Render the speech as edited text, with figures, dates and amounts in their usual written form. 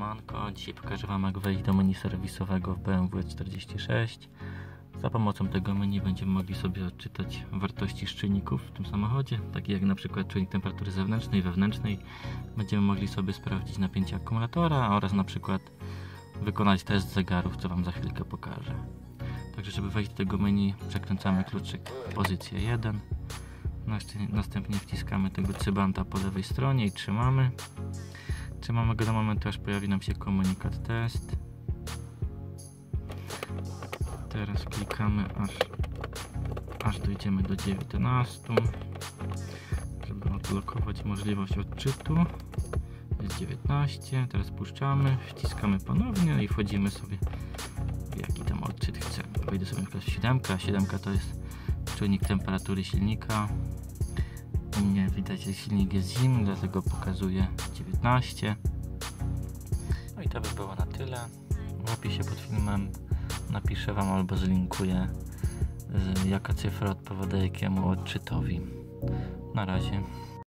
Siemanko, dzisiaj pokażę Wam, jak wejść do menu serwisowego w BMW E46. Za pomocą tego menu będziemy mogli sobie odczytać wartości czynników w tym samochodzie, takie jak na przykład czynnik temperatury zewnętrznej i wewnętrznej. Będziemy mogli sobie sprawdzić napięcie akumulatora oraz na przykład wykonać test zegarów, co Wam za chwilkę pokażę. Także żeby wejść do tego menu, przekręcamy kluczyk w pozycję 1. Następnie wciskamy tego cybanta po lewej stronie i trzymamy. Trzymamy go do momentu, aż pojawi nam się komunikat test. Teraz klikamy, aż dojdziemy do 19, żeby odblokować możliwość odczytu. Jest 19, teraz puszczamy, wciskamy ponownie i wchodzimy sobie, w jaki tam odczyt chcemy. Wejdę sobie na przykład w 7, a 7 to jest czujnik temperatury silnika. U mnie widać, że silnik jest zimny, dlatego pokazuje 19. No i to by było na tyle. W opisie pod filmem napiszę Wam albo zlinkuję, jaka cyfra odpowiada jakiemu odczytowi. Na razie.